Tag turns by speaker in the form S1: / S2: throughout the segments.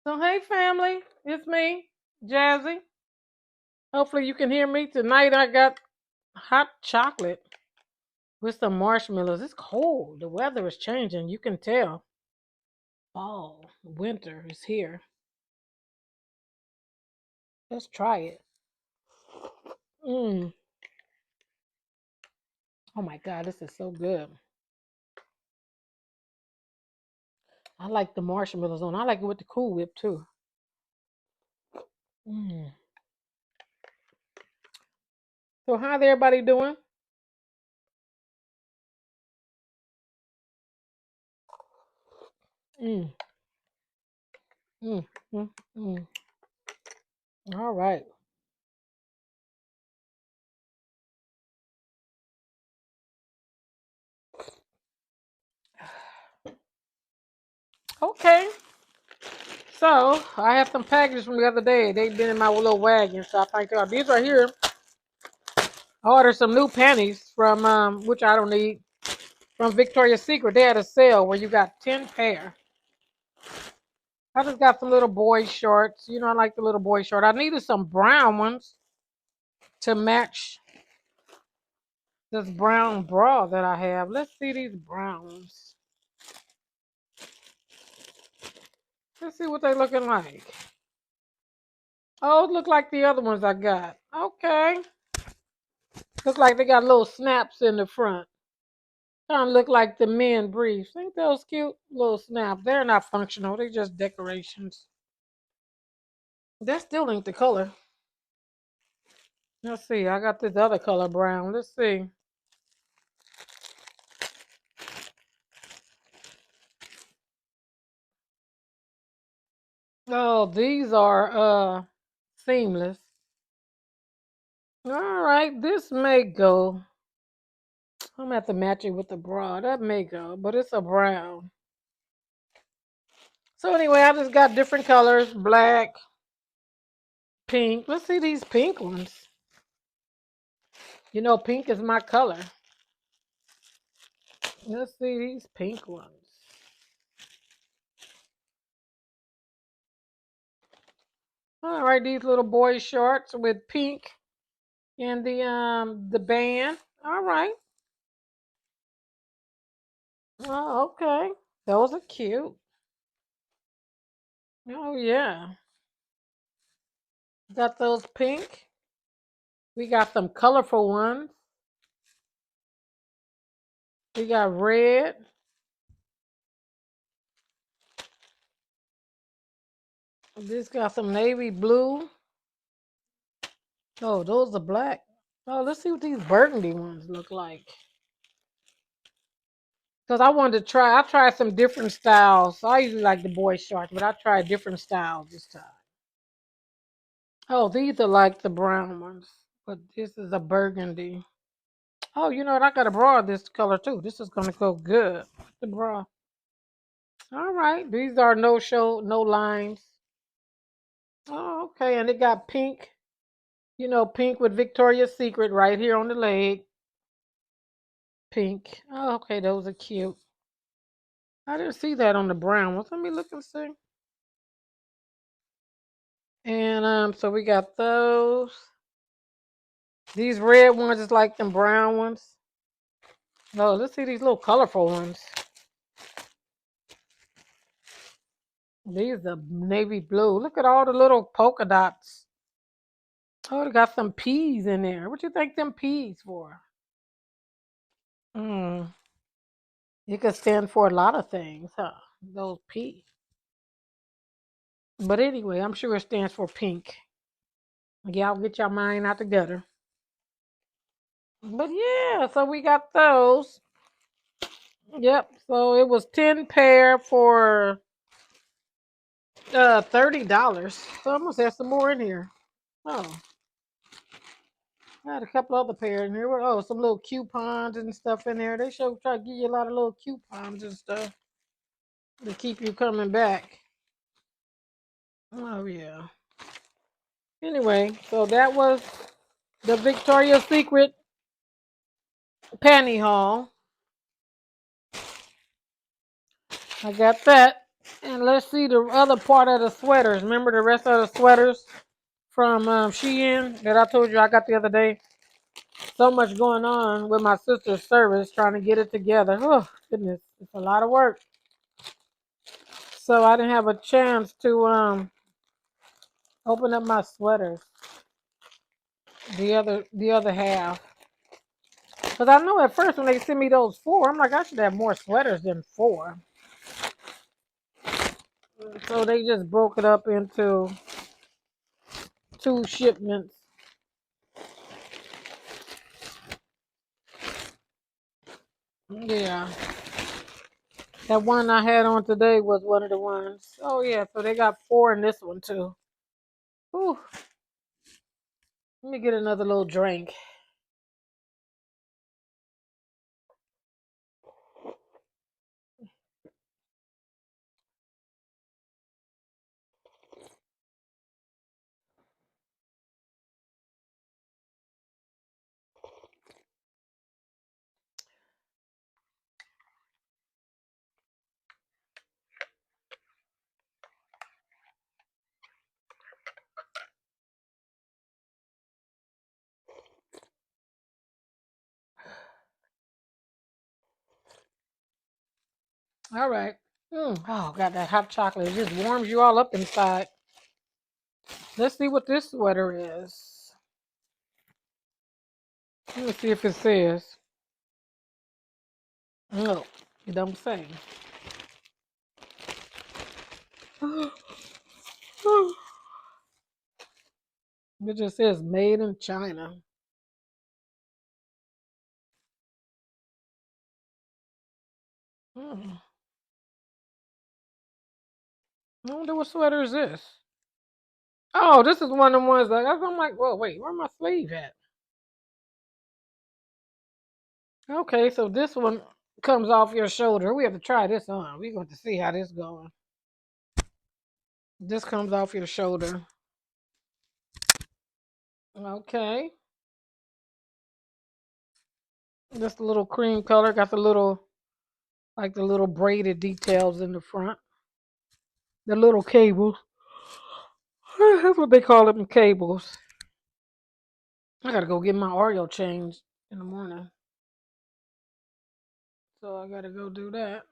S1: So, hey, family, it's me, Jazzy. Hopefully, you can hear me. Tonight, I got hot chocolate with some marshmallows. It's cold. The weather is changing. You can tell. Fall, winter is here. Let's try it. Mm. Oh my God, this is so good. I like the marshmallows on. I like it with the Cool Whip too. Mm. So, how's everybody doing? Mm. Mm. Mm. Mm. All right. Okay. So I have some packages from the other day. They've been in my little wagon, so I think these right here. I ordered some new panties from which I don't need, from Victoria's Secret. They had a sale where you got 10 pair. I just got some little boy shorts. You know, I like the little boy short. I needed some brown ones to match this brown bra that I have. Let's see these brown ones. Let's see what they looking like. Oh, it look like the other ones I got. Okay. Look like they got little snaps in the front. Kind of look like the men briefs. Ain't those cute little snaps? They're not functional. They're just decorations. That still ain't the color. Let's see. I got this other color brown. Let's see. Oh, these are seamless. All right, this may go. I'm gonna have to match it with the bra. That may go, but it's a brown. So anyway, I just got different colors: black, pink. Let's see these pink ones. You know, pink is my color. Let's see these pink ones. All right, these little boy shorts with pink and the band. All right. Oh, okay. Those are cute. Oh yeah. Got those pink. We got some colorful ones. We got red. This got some navy blue. Oh, those are black. Oh, let's see what these burgundy ones look like. Because I wanted to try, I tried some different styles. So I usually like the boy shorts, but I tried different styles this time. Oh, these are like the brown ones, but this is a burgundy. Oh, you know what? I got a bra this color too. This is gonna go good. The bra. All right. These are no show, no lines. Oh, okay. And it got pink. You know, pink with Victoria's Secret right here on the leg. Pink. Oh, okay. Those are cute. I didn't see that on the brown ones. Let me look and see. And so we got those. These red ones is like them brown ones. Oh, let's see these little colorful ones. These are navy blue. Look at all the little polka dots. Oh, they got some peas in there. What you think them peas for? Mm, it could stand for a lot of things, huh? Those peas. But anyway, I'm sure it stands for pink. Y'all get your mind out the gutter. But yeah, so we got those. Yep. So it was 10 pair for $30. So I must have some more in here. Oh, I had a couple other pairs in here. Oh, some little coupons and stuff in there. They show try to give you a lot of little coupons and stuff to keep you coming back. Oh yeah. Anyway, so that was the Victoria's Secret panty haul. I got that. And let's see the other part of the sweaters. Remember the rest of the sweaters from Shein that I told you I got the other day? So much going on with my sister's service trying to get it together. Oh, goodness. It's a lot of work. So I didn't have a chance to open up my sweaters. The other half. Because I know at first when they sent me those 4, I'm like, I should have more sweaters than 4. So they just broke it up into 2 shipments. Yeah. That one I had on today was one of the ones. Oh yeah, so they got 4 in this one too. Ooh. Let me get another little drink. All right. Oh, got that hot chocolate. It just warms you all up inside. Let's see what this sweater is. Let me see if it says. No, it don't say. It just says made in China. Hmm. I wonder what sweater is this. Oh, this is one of the ones that I'm like, well, wait, where my sleeve at? Okay, so this one comes off your shoulder. We have to try this on. We're going to see how this going. This comes off your shoulder. Okay. This little cream color got the little, like the little braided details in the front. The little cables. That's what they call them, cables. I gotta go get my Oreo changed in the morning. So I gotta go do that.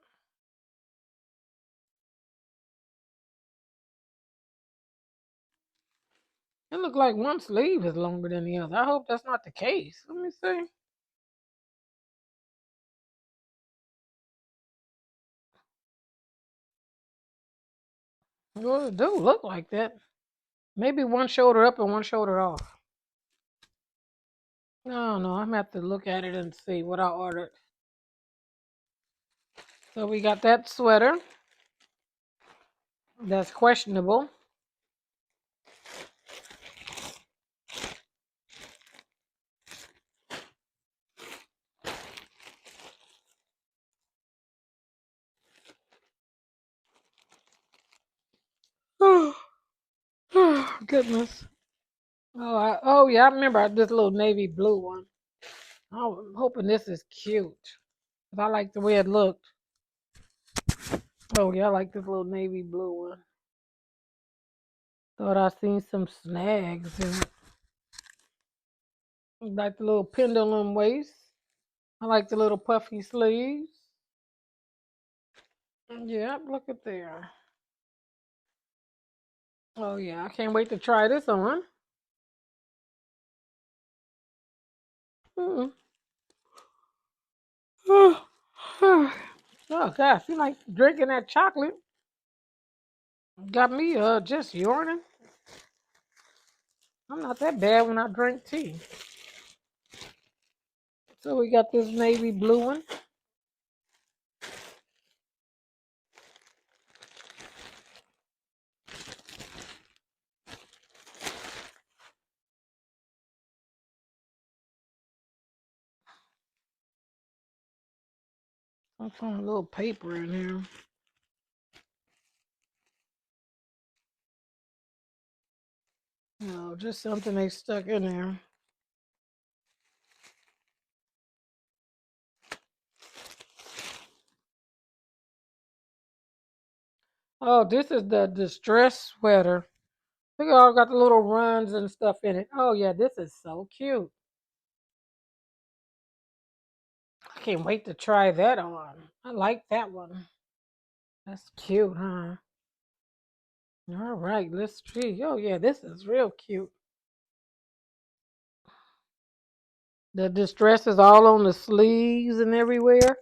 S1: It looked like one sleeve is longer than the other. I hope that's not the case. Let me see. Well, it do look like that. Maybe one shoulder up and one shoulder off. No, no, I'm gonna have to look at it and see what I ordered. So we got that sweater. That's questionable. Oh, goodness. Oh yeah, I remember this little navy blue one. I'm hoping this is cute. 'Cause I like the way it looked. Oh yeah, I like this little navy blue one. Thought I seen some snags in it. Like the little pendulum waist. I like the little puffy sleeves. Yep, look at there. Oh yeah, I can't wait to try this on. Mm. Oh gosh, you like drinking that chocolate? Got me just yawning. I'm not that bad when I drink tea. So we got this navy blue one. I found a little paper in here. No, just something they stuck in there. Oh, this is the distress sweater. Look at all got the little runs and stuff in it. Oh yeah, this is so cute. I can't wait to try that on. I like that one. That's cute, huh? All right, let's see. Oh yeah, this is real cute. The distress is all on the sleeves and everywhere.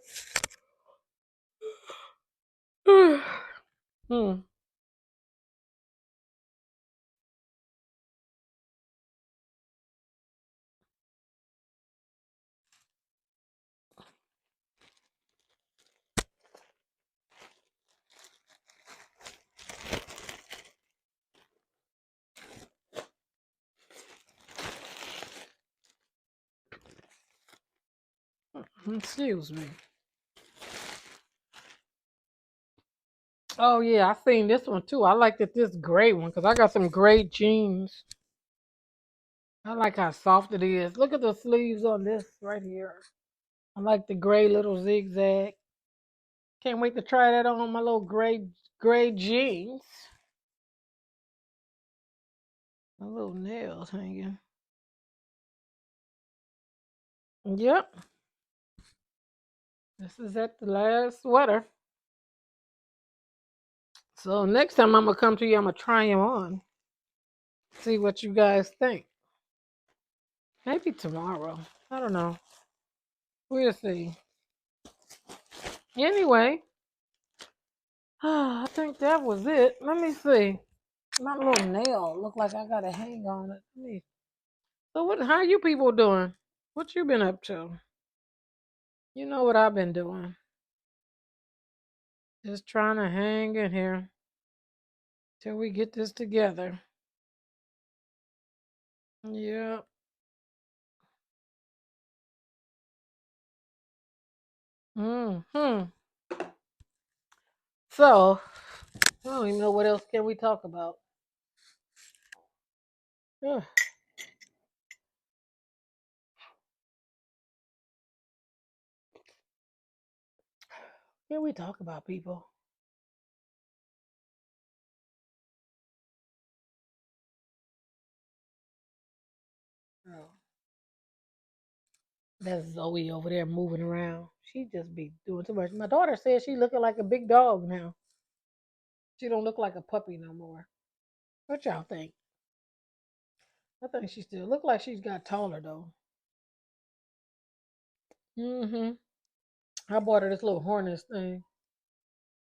S1: Hmm. Excuse me. Oh yeah, I seen this one too. I like that this gray one because I got some gray jeans. I like how soft it is. Look at the sleeves on this right here. I like the gray little zigzag. Can't wait to try that on my little gray jeans. My little nails hanging. Yep. This is at the last sweater. So next time I'm gonna come to you, I'm gonna try them on. See what you guys think. Maybe tomorrow. I don't know. We'll see. Anyway, I think that was it. Let me see. My little nail look like I got a hang on it. So what? How you people doing? What you been up to? You know what I've been doing. Just trying to hang in here till we get this together. Yep. Hmm. So I don't even know what else can we talk about. Ugh, can we talk about people? Oh, that's Zoe over there moving around. She just be doing too much. My daughter says she looking like a big dog now. She don't look like a puppy no more. What y'all think? I think she still look like she's got taller though. Mm-hmm. I bought her this little harness thing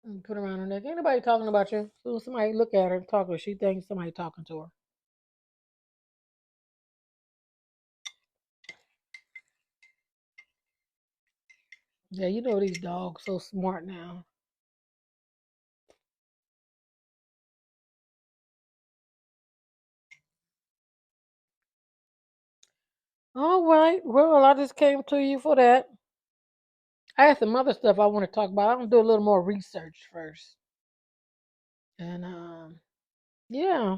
S1: and put around her neck. Ain't nobody talking about you. So somebody look at her and talk to her. She thinks somebody talking to her. Yeah, you know these dogs so smart now. All right. Well, I just came to you for that. I had some other stuff I want to talk about. I'm gonna do a little more research first. And yeah,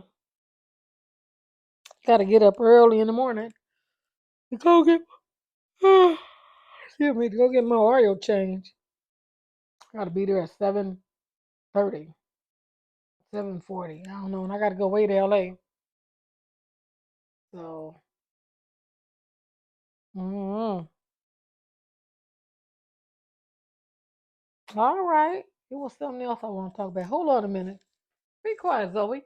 S1: gotta get up early in the morning to go get excuse me, to go get my oil change. Gotta be there at 7:30, 7:40. I don't know, and I gotta go way to LA. So mm all right. It was something else I want to talk about. Hold on a minute. Be quiet, Zoe.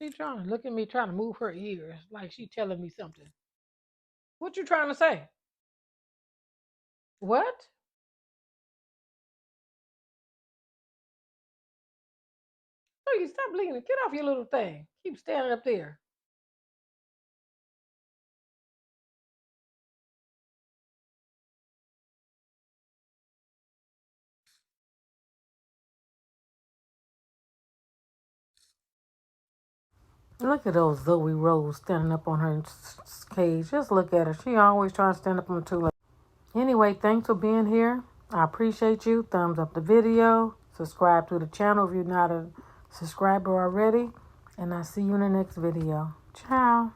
S1: She trying to look at me, trying to move her ears like she telling me something. What you trying to say? What? Oh, you stop leaning. Get off your little thing. Keep standing up there. Look at those Zoe Rose standing up on her cage. Just look at her. She always trying to stand up on two legs. Anyway, thanks for being here. I appreciate you. Thumbs up the video. Subscribe to the channel if you're not a subscriber already. And I'll see you in the next video. Ciao.